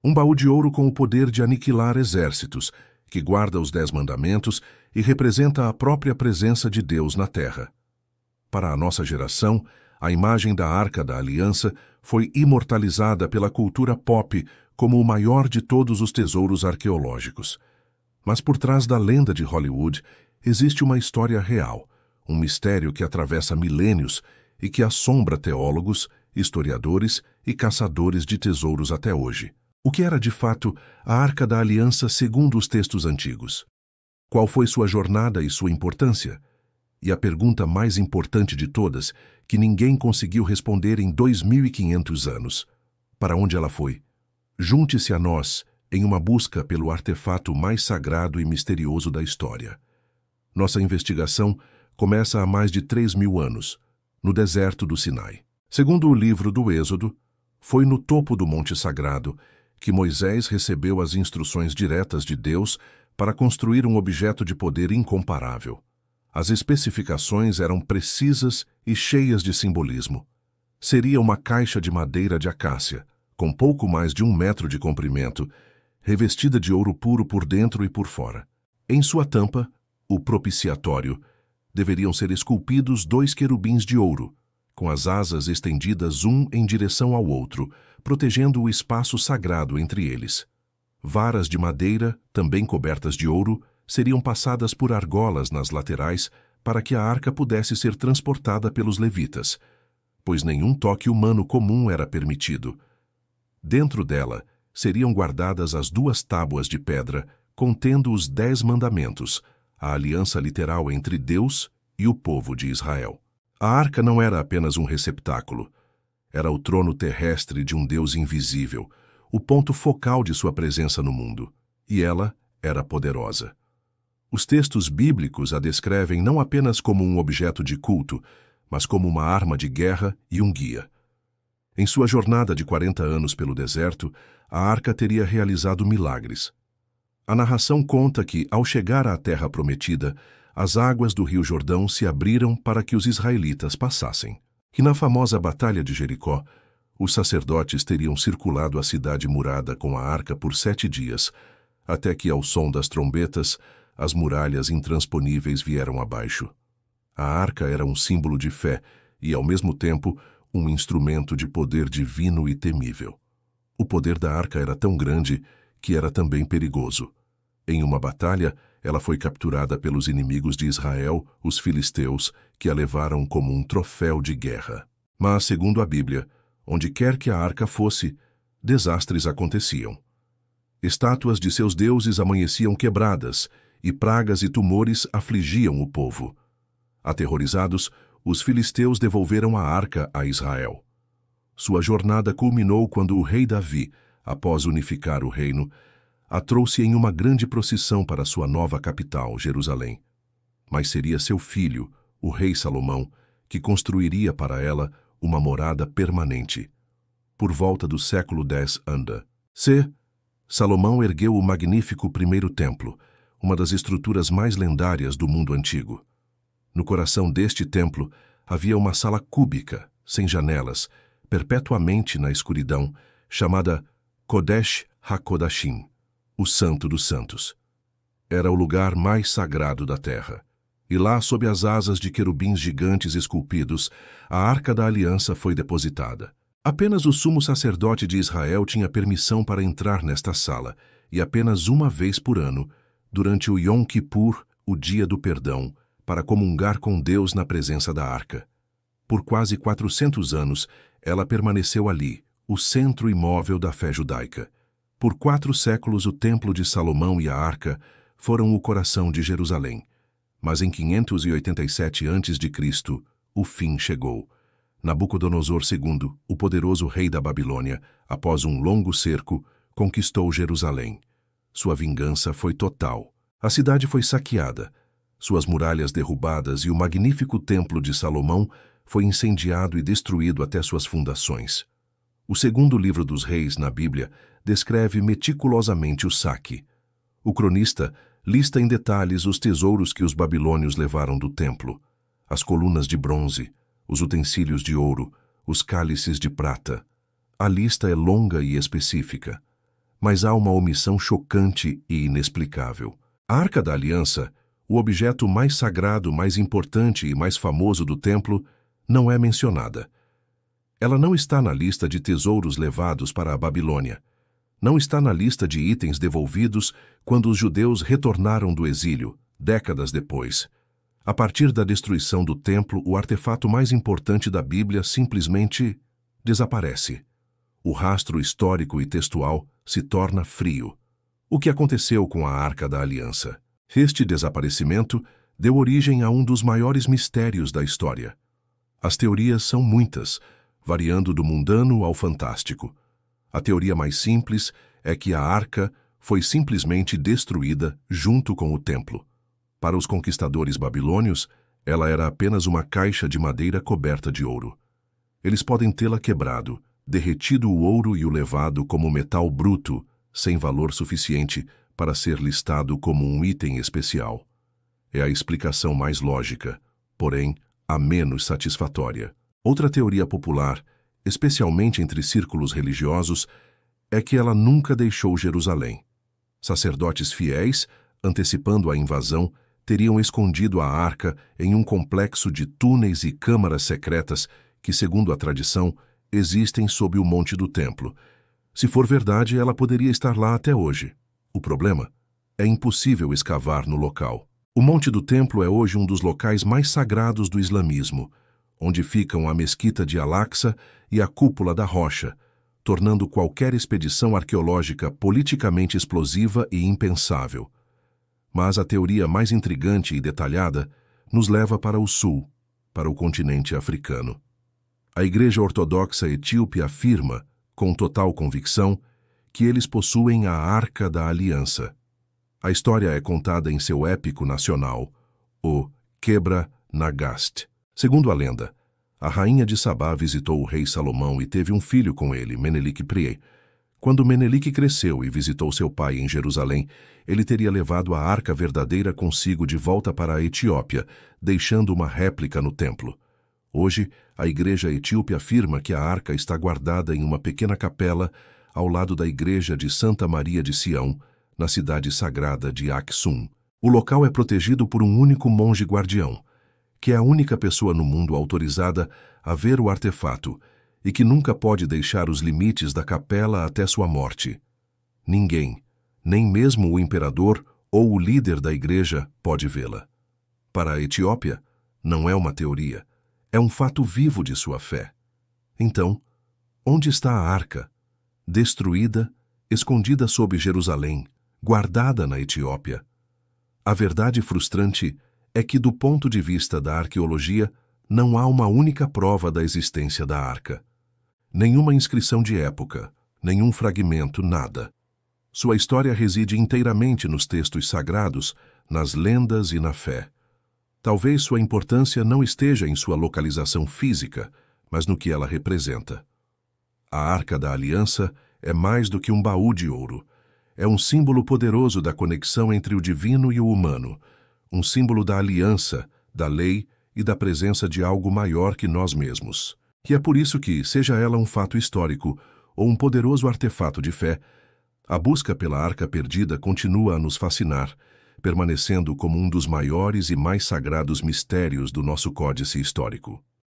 Um baú de ouro com o poder de aniquilar exércitos, que guarda os 10 mandamentos e representa a própria presença de Deus na terra. Para a nossa geração, a imagem da Arca da Aliança foi imortalizada pela cultura pop como o maior de todos os tesouros arqueológicos. Mas por trás da lenda de Hollywood existe uma história real, um mistério que atravessa milênios e que assombra teólogos, historiadores e caçadores de tesouros até hoje. O que era de fato a Arca da Aliança segundo os textos antigos? Qual foi sua jornada e sua importância? E a pergunta mais importante de todas, que ninguém conseguiu responder em 2500 anos: para onde ela foi? Junte-se a nós em uma busca pelo artefato mais sagrado e misterioso da história. Nossa investigação começa há mais de 3000 anos, no deserto do Sinai. Segundo o livro do Êxodo, foi no topo do Monte Sagrado que Moisés recebeu as instruções diretas de Deus para construir um objeto de poder incomparável. As especificações eram precisas e cheias de simbolismo. Seria uma caixa de madeira de acácia, com pouco mais de 1 metro de comprimento, revestida de ouro puro por dentro e por fora. Em sua tampa, o propiciatório, deveriam ser esculpidos 2 querubins de ouro, com as asas estendidas um em direção ao outro, protegendo o espaço sagrado entre eles. Varas de madeira, também cobertas de ouro, seriam passadas por argolas nas laterais para que a arca pudesse ser transportada pelos levitas, pois nenhum toque humano comum era permitido. Dentro dela seriam guardadas as 2 tábuas de pedra contendo os 10 mandamentos, a aliança literal entre Deus e o povo de Israel. A arca não era apenas um receptáculo. Era o trono terrestre de um Deus invisível, o ponto focal de sua presença no mundo. E ela era poderosa. Os textos bíblicos a descrevem não apenas como um objeto de culto, mas como uma arma de guerra e um guia. Em sua jornada de 40 anos pelo deserto, a arca teria realizado milagres. A narração conta que, ao chegar à Terra Prometida, as águas do Rio Jordão se abriram para que os israelitas passassem. E na famosa Batalha de Jericó, os sacerdotes teriam circulado a cidade murada com a arca por 7 dias, até que, ao som das trombetas, as muralhas intransponíveis vieram abaixo. A arca era um símbolo de fé e, ao mesmo tempo, um instrumento de poder divino e temível. O poder da arca era tão grande que era também perigoso. Em uma batalha, ela foi capturada pelos inimigos de Israel, os filisteus, que a levaram como um troféu de guerra. Mas, segundo a Bíblia, onde quer que a arca fosse, desastres aconteciam. Estátuas de seus deuses amanheciam quebradas, e pragas e tumores afligiam o povo. Aterrorizados, os filisteus devolveram a arca a Israel. Sua jornada culminou quando o rei Davi, após unificar o reino, a trouxe em uma grande procissão para sua nova capital, Jerusalém. Mas seria seu filho, o rei Salomão, que construiria para ela uma morada permanente. Por volta do século X a.C., Salomão ergueu o magnífico primeiro templo, uma das estruturas mais lendárias do mundo antigo. No coração deste templo havia uma sala cúbica, sem janelas, perpetuamente na escuridão, chamada Kodesh HaKodashim, o Santo dos Santos. Era o lugar mais sagrado da terra. E lá, sob as asas de querubins gigantes esculpidos, a Arca da Aliança foi depositada. Apenas o sumo sacerdote de Israel tinha permissão para entrar nesta sala, e apenas uma vez por ano, durante o Yom Kippur, o Dia do Perdão, para comungar com Deus na presença da arca. Por quase 400 anos, ela permaneceu ali, o centro imóvel da fé judaica. Por 4 séculos, o Templo de Salomão e a Arca foram o coração de Jerusalém. Mas em 587 a.C., o fim chegou. Nabucodonosor II, o poderoso rei da Babilônia, após um longo cerco, conquistou Jerusalém. Sua vingança foi total. A cidade foi saqueada, suas muralhas derrubadas e o magnífico Templo de Salomão foi incendiado e destruído até suas fundações. O segundo livro dos Reis, na Bíblia, descreve meticulosamente o saque. O cronista lista em detalhes os tesouros que os babilônios levaram do templo, as colunas de bronze, os utensílios de ouro, os cálices de prata. A lista é longa e específica. Mas há uma omissão chocante e inexplicável. A Arca da Aliança, o objeto mais sagrado, mais importante e mais famoso do templo, não é mencionada. Ela não está na lista de tesouros levados para a Babilônia. Não está na lista de itens devolvidos quando os judeus retornaram do exílio, décadas depois. A partir da destruição do templo, o artefato mais importante da Bíblia simplesmente desaparece. O rastro histórico e textual se torna frio. O que aconteceu com a Arca da Aliança? Este desaparecimento deu origem a um dos maiores mistérios da história. As teorias são muitas, variando do mundano ao fantástico. A teoria mais simples é que a Arca foi simplesmente destruída junto com o templo. Para os conquistadores babilônios, ela era apenas uma caixa de madeira coberta de ouro. Eles podem tê-la quebrado, derretido o ouro e o levado como metal bruto, sem valor suficiente para ser listado como um item especial. É a explicação mais lógica, porém a menos satisfatória. Outra teoria popular, especialmente entre círculos religiosos, é que ela nunca deixou Jerusalém. Sacerdotes fiéis, antecipando a invasão, teriam escondido a arca em um complexo de túneis e câmaras secretas que, segundo a tradição, existem sob o monte do templo. Se for verdade, ela poderia estar lá até hoje. O problema é impossível escavar no local. O monte do templo é hoje um dos locais mais sagrados do islamismo, onde ficam a mesquita de Al-Aqsa e a cúpula da rocha, tornando qualquer expedição arqueológica politicamente explosiva e impensável. Mas a teoria mais intrigante e detalhada nos leva para o sul, para o continente africano. A Igreja Ortodoxa Etíope afirma, com total convicção, que eles possuem a Arca da Aliança. A história é contada em seu épico nacional, o Quebra Nagast. Segundo a lenda, a rainha de Sabá visitou o rei Salomão e teve um filho com ele, Menelik I. Quando Menelik cresceu e visitou seu pai em Jerusalém, ele teria levado a arca verdadeira consigo de volta para a Etiópia, deixando uma réplica no templo. Hoje, a igreja etíope afirma que a arca está guardada em uma pequena capela ao lado da igreja de Santa Maria de Sião, na cidade sagrada de Aksum. O local é protegido por um único monge guardião, que é a única pessoa no mundo autorizada a ver o artefato e que nunca pode deixar os limites da capela até sua morte. Ninguém, nem mesmo o imperador ou o líder da igreja, pode vê-la. Para a Etiópia, não é uma teoria, é um fato vivo de sua fé. Então, onde está a arca? Destruída, escondida sob Jerusalém, guardada na Etiópia. A verdade frustrante é que, do ponto de vista da arqueologia, não há uma única prova da existência da arca. Nenhuma inscrição de época, nenhum fragmento, nada. Sua história reside inteiramente nos textos sagrados, nas lendas e na fé. Talvez sua importância não esteja em sua localização física, mas no que ela representa. A Arca da Aliança é mais do que um baú de ouro. É um símbolo poderoso da conexão entre o divino e o humano, um símbolo da aliança, da lei e da presença de algo maior que nós mesmos. E é por isso que, seja ela um fato histórico ou um poderoso artefato de fé, a busca pela Arca Perdida continua a nos fascinar, permanecendo como um dos maiores e mais sagrados mistérios do nosso códice histórico.